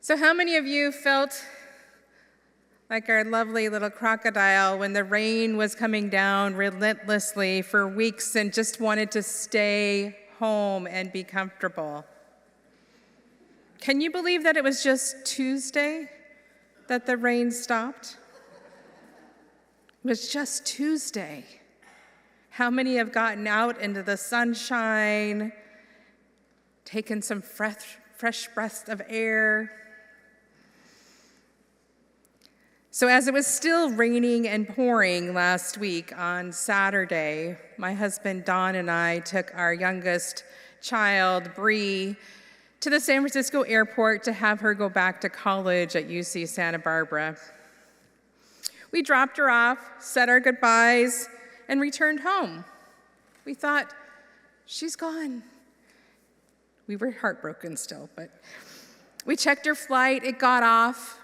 So how many of you felt like our lovely little crocodile when the rain was coming down relentlessly for weeks and just wanted to stay home and be comfortable? Can you believe that it was just Tuesday that the rain stopped? It was just Tuesday. How many have gotten out into the sunshine, taken some fresh breaths of air? So as it was still raining and pouring last week on Saturday, my husband Don and I took our youngest child, Bree, to the San Francisco airport to have her go back to college at UC Santa Barbara. We dropped her off, said our goodbyes, and returned home. We thought, she's gone. We were heartbroken still, but we checked her flight, it got off.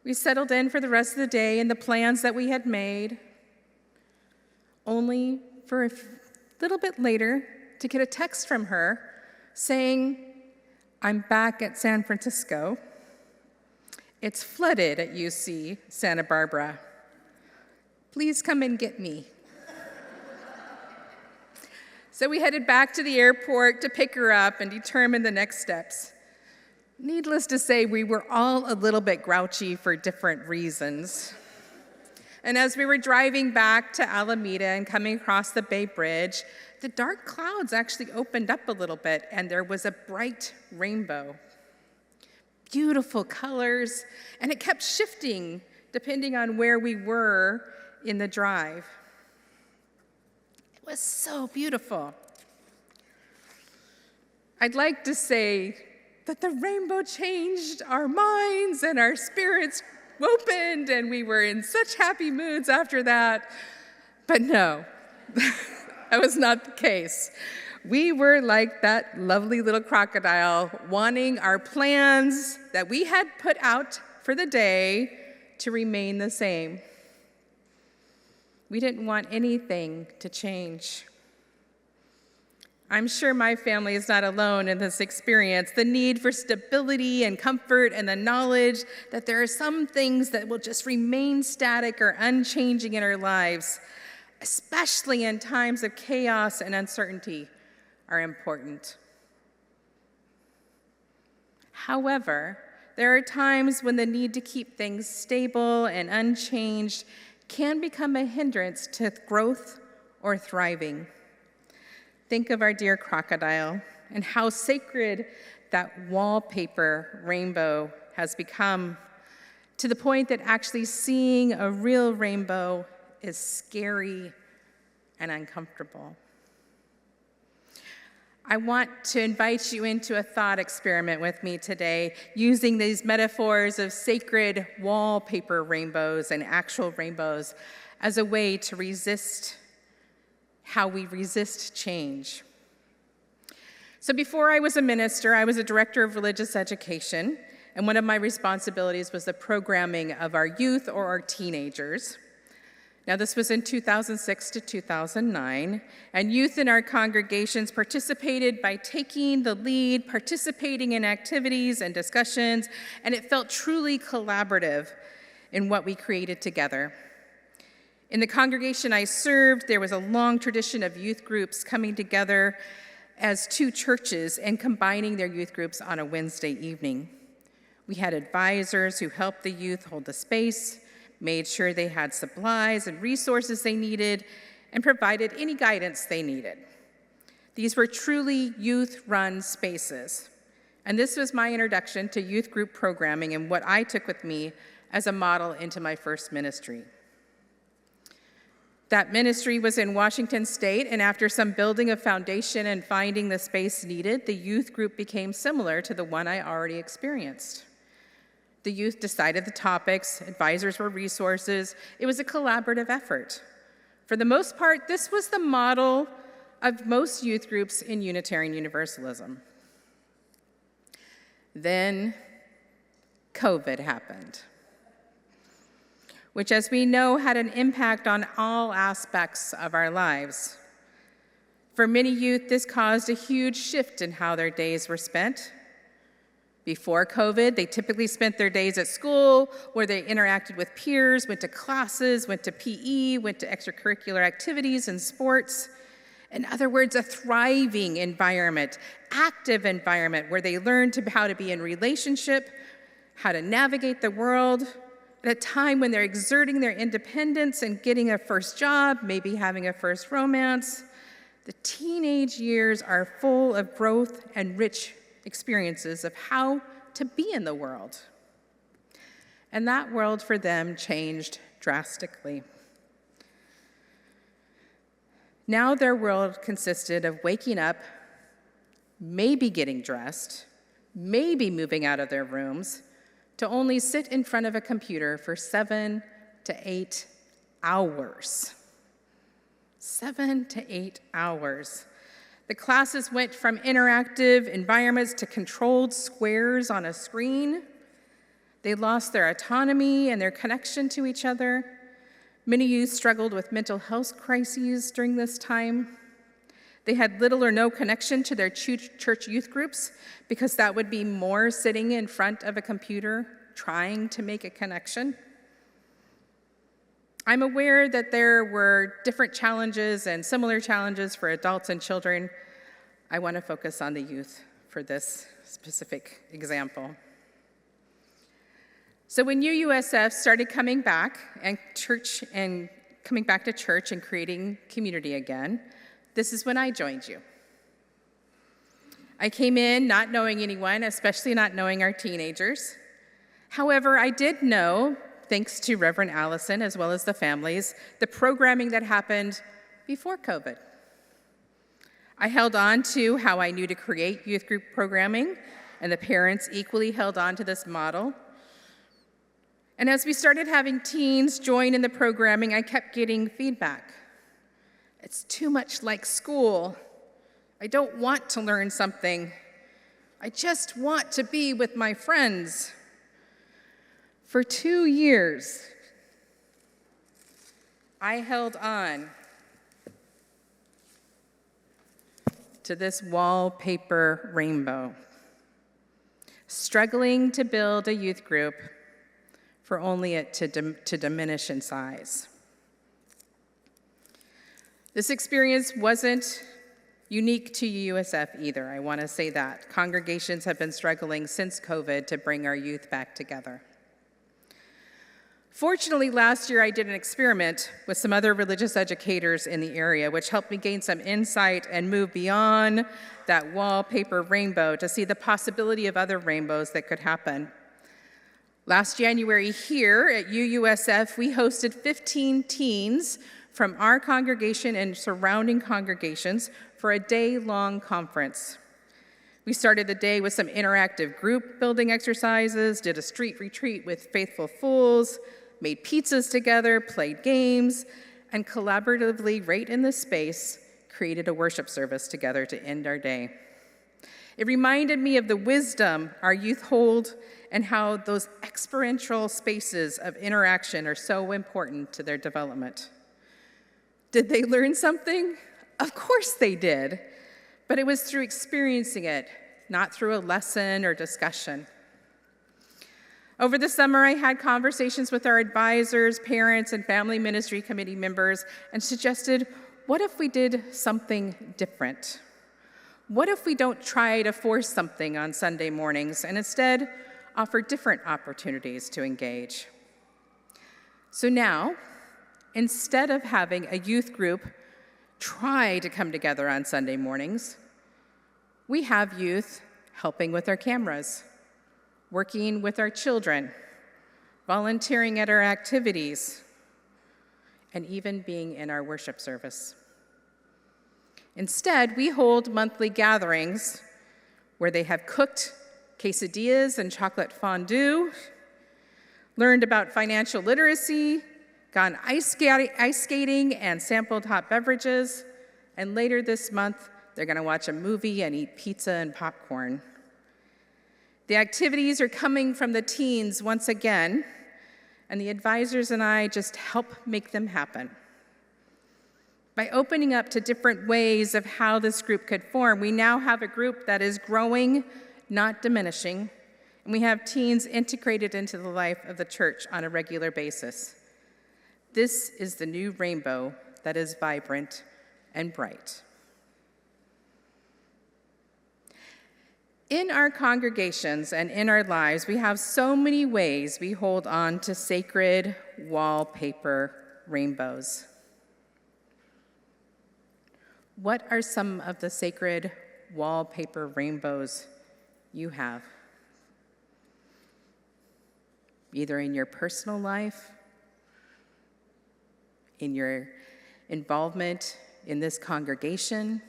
We settled in for the rest of the day and the plans that we had made, only for a little bit later to get a text from her saying, I'm back at San Francisco. It's flooded at UC Santa Barbara. Please come and get me. So we headed back to the airport to pick her up and determine the next steps. Needless to say, we were all a little bit grouchy for different reasons. And as we were driving back to Alameda and coming across the Bay Bridge, the dark clouds actually opened up a little bit and there was a bright rainbow. Beautiful colors, and it kept shifting depending on where we were in the drive. It was so beautiful. I'd like to say that the rainbow changed our minds and our spirits opened and we were in such happy moods after that. But no, that was not the case. We were like that lovely little crocodile, wanting our plans that we had put out for the day to remain the same. We didn't want anything to change. I'm sure my family is not alone in this experience. The need for stability and comfort and the knowledge that there are some things that will just remain static or unchanging in our lives, especially in times of chaos and uncertainty, are important. However, there are times when the need to keep things stable and unchanged can become a hindrance to growth or thriving. Think of our dear crocodile and how sacred that wallpaper rainbow has become, to the point that actually seeing a real rainbow is scary and uncomfortable. I want to invite you into a thought experiment with me today, using these metaphors of sacred wallpaper rainbows and actual rainbows as a way to resist how we resist change. So before I was a minister, I was a director of religious education, and one of my responsibilities was the programming of our youth or our teenagers. Now, this was in 2006 to 2009, and youth in our congregations participated by taking the lead, participating in activities and discussions, and it felt truly collaborative in what we created together. In the congregation I served, there was a long tradition of youth groups coming together as two churches and combining their youth groups on a Wednesday evening. We had advisors who helped the youth hold the space, made sure they had supplies and resources they needed, and provided any guidance they needed. These were truly youth-run spaces. And this was my introduction to youth group programming and what I took with me as a model into my first ministry. That ministry was in Washington State, and after some building a foundation and finding the space needed, the youth group became similar to the one I already experienced. The youth decided the topics, advisors were resources. It was a collaborative effort. For the most part, this was the model of most youth groups in Unitarian Universalism. Then COVID happened, which, as we know, had an impact on all aspects of our lives. For many youth, this caused a huge shift in how their days were spent. Before COVID, they typically spent their days at school where they interacted with peers, went to classes, went to PE, went to extracurricular activities and sports. In other words, a thriving environment, active environment where they learned how to be in relationship, how to navigate the world at a time when they're exerting their independence and getting a first job, maybe having a first romance. The teenage years are full of growth and rich experiences of how to be in the world. And that world for them changed drastically. Now their world consisted of waking up, maybe getting dressed, maybe moving out of their rooms, to only sit in front of a computer for 7 to 8 hours. 7 to 8 hours. The classes went from interactive environments to controlled squares on a screen. They lost their autonomy and their connection to each other. Many youth struggled with mental health crises during this time. They had little or no connection to their church youth groups because that would be more sitting in front of a computer trying to make a connection. I'm aware that there were different challenges and similar challenges for adults and children. I want to focus on the youth for this specific example. So when UUSF started coming back to church and creating community again, this is when I joined you. I came in not knowing anyone, especially not knowing our teenagers. However, I did know, thanks to Reverend Allison as well as the families, the programming that happened before COVID. I held on to how I knew to create youth group programming, and the parents equally held on to this model. And as we started having teens join in the programming, I kept getting feedback. It's too much like school. I don't want to learn something. I just want to be with my friends. For 2 years, I held on to this wallpaper rainbow, struggling to build a youth group for only it to diminish in size. This experience wasn't unique to UUSF either, I want to say that. Congregations have been struggling since COVID to bring our youth back together. Fortunately, last year I did an experiment with some other religious educators in the area, which helped me gain some insight and move beyond that wallpaper rainbow to see the possibility of other rainbows that could happen. Last January here at UUSF, we hosted 15 teens from our congregation and surrounding congregations for a day-long conference. We started the day with some interactive group building exercises, did a street retreat with faithful fools, made pizzas together, played games, and collaboratively, right in this space, created a worship service together to end our day. It reminded me of the wisdom our youth hold and how those experiential spaces of interaction are so important to their development. Did they learn something? Of course they did, but it was through experiencing it, not through a lesson or discussion. Over the summer, I had conversations with our advisors, parents, and family ministry committee members and suggested, what if we did something different? What if we don't try to force something on Sunday mornings and instead offer different opportunities to engage? So now, instead of having a youth group try to come together on Sunday mornings, we have youth helping with our cameras, working with our children, volunteering at our activities, and even being in our worship service. Instead, we hold monthly gatherings where they have cooked quesadillas and chocolate fondue, learned about financial literacy, gone ice skating and sampled hot beverages, and later this month, they're going to watch a movie and eat pizza and popcorn. The activities are coming from the teens once again, and the advisors and I just help make them happen. By opening up to different ways of how this group could form, we now have a group that is growing, not diminishing, And we have teens integrated into the life of the church on a regular basis. This is the new rainbow that is vibrant and bright. In our congregations and in our lives, we have so many ways we hold on to sacred wallpaper rainbows. What are some of the sacred wallpaper rainbows you have? Either in your personal life, in your involvement in this congregation,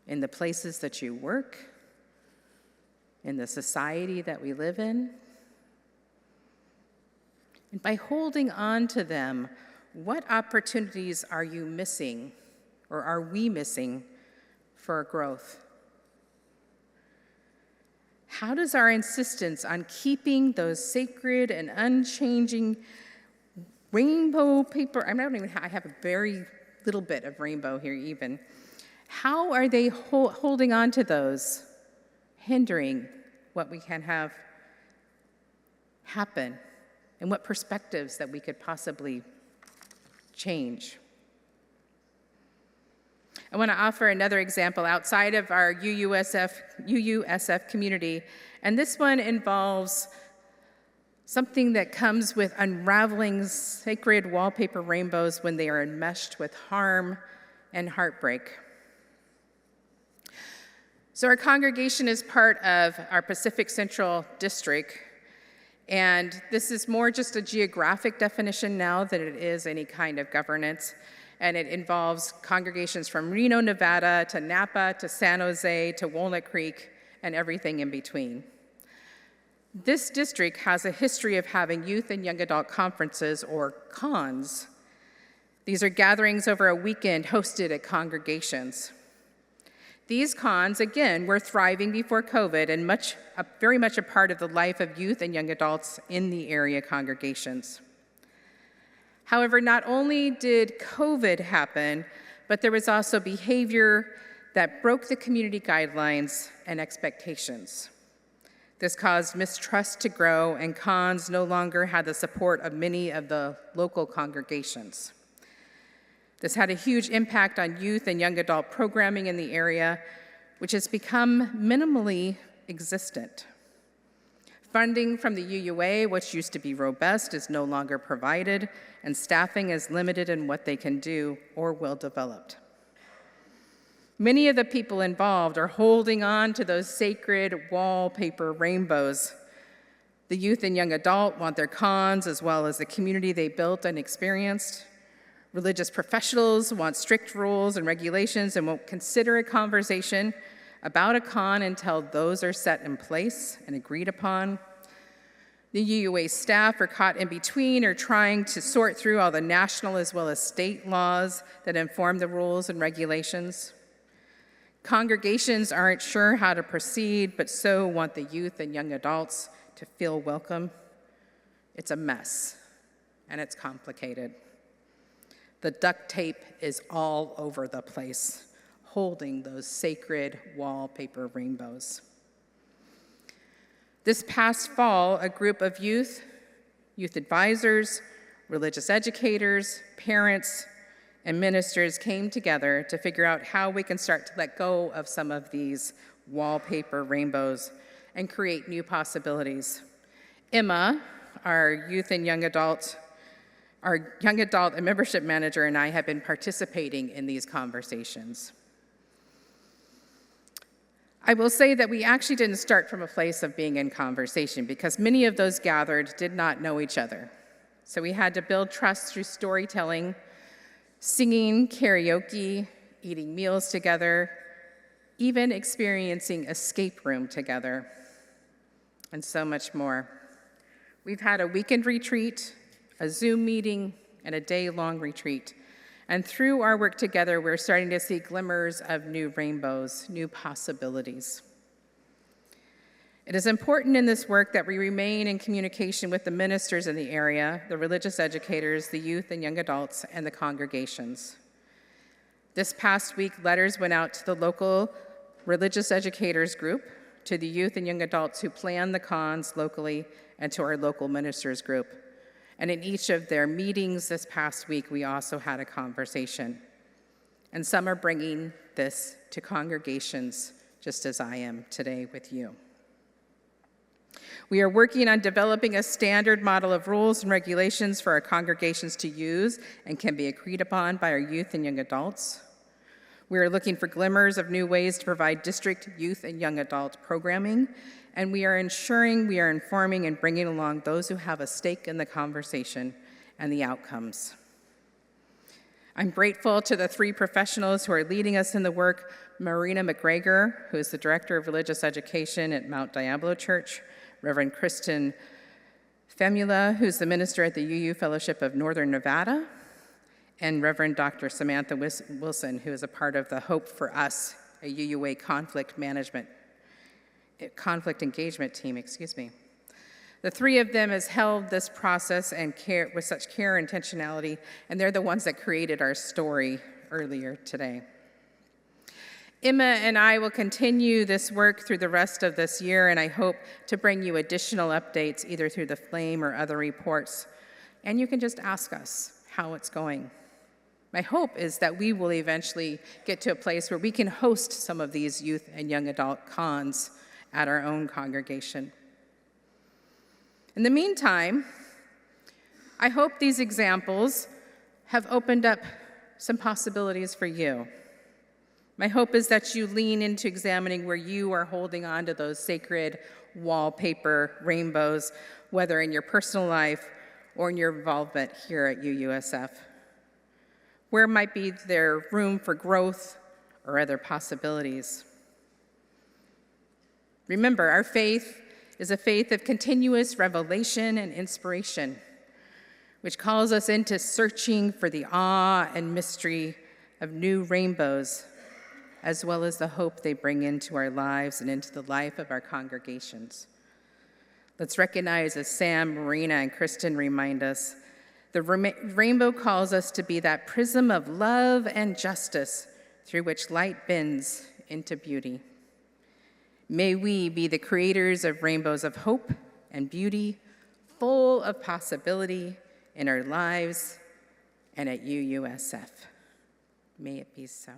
in the places that you work, in the society that we live in. And by holding on to them, what opportunities are you missing, or are we missing, for growth? How does our insistence on keeping those sacred and unchanging rainbow paper, I have a very little bit of rainbow here even, how are they holding on to those, hindering what we can have happen, and what perspectives that we could possibly change? I want to offer another example outside of our UUSF community, and this one involves something that comes with unraveling sacred wallpaper rainbows when they are enmeshed with harm and heartbreak. So our congregation is part of our Pacific Central District, and this is more just a geographic definition now than it is any kind of governance, and it involves congregations from Reno, Nevada, to Napa, to San Jose, to Walnut Creek, and everything in between. This district has a history of having youth and young adult conferences, or cons. These are gatherings over a weekend hosted at congregations. These cons, again, were thriving before COVID and very much a part of the life of youth and young adults in the area congregations. However, not only did COVID happen, but there was also behavior that broke the community guidelines and expectations. This caused mistrust to grow, and cons no longer had the support of many of the local congregations. This had a huge impact on youth and young adult programming in the area, which has become minimally existent. Funding from the UUA, which used to be robust, is no longer provided, and staffing is limited in what they can do or will develop. Many of the people involved are holding on to those sacred wallpaper rainbows. The youth and young adult want their cons as well as the community they built and experienced. Religious professionals want strict rules and regulations and won't consider a conversation about a con until those are set in place and agreed upon. The UUA staff are caught in between or trying to sort through all the national as well as state laws that inform the rules and regulations. Congregations aren't sure how to proceed, but so want the youth and young adults to feel welcome. It's a mess, and it's complicated. The duct tape is all over the place, holding those sacred wallpaper rainbows. This past fall, a group of youth advisors, religious educators, parents, and ministers came together to figure out how we can start to let go of some of these wallpaper rainbows and create new possibilities. Emma, our young adult and membership manager, and I have been participating in these conversations. I will say that we actually didn't start from a place of being in conversation because many of those gathered did not know each other. So we had to build trust through storytelling, singing, karaoke, eating meals together, even experiencing escape room together, and so much more. We've had a weekend retreat, a Zoom meeting, and a day-long retreat. And through our work together, we're starting to see glimmers of new rainbows, new possibilities. It is important in this work that we remain in communication with the ministers in the area, the religious educators, the youth and young adults, and the congregations. This past week, letters went out to the local religious educators group, to the youth and young adults who plan the cons locally, and to our local ministers group. And in each of their meetings this past week, we also had a conversation. And some are bringing this to congregations, just as I am today with you. We are working on developing a standard model of rules and regulations for our congregations to use and can be agreed upon by our youth and young adults. We are looking for glimmers of new ways to provide district youth and young adult programming, and we are ensuring we are informing and bringing along those who have a stake in the conversation and the outcomes. I'm grateful to the three professionals who are leading us in the work: Marina McGregor, who is the Director of Religious Education at Mount Diablo Church; Reverend Kristen Femula, who's the minister at the UU Fellowship of Northern Nevada; and Reverend Dr. Samantha Wilson, who is a part of the Hope for Us, a UUA conflict engagement team, The three of them has held this process and care with such care and intentionality, and they're the ones that created our story earlier today. Emma and I will continue this work through the rest of this year, and I hope to bring you additional updates either through the Flame or other reports. And you can just ask us how it's going. My hope is that we will eventually get to a place where we can host some of these youth and young adult cons at our own congregation. In the meantime, I hope these examples have opened up some possibilities for you. My hope is that you lean into examining where you are holding on to those sacred wallpaper rainbows, whether in your personal life or in your involvement here at UUSF. Where might be there room for growth or other possibilities? Remember, our faith is a faith of continuous revelation and inspiration, which calls us into searching for the awe and mystery of new rainbows, as well as the hope they bring into our lives and into the life of our congregations. Let's recognize, as Sam, Marina, and Kristen remind us, the rainbow calls us to be that prism of love and justice through which light bends into beauty. May we be the creators of rainbows of hope and beauty, full of possibility in our lives and at UUSF. May it be so.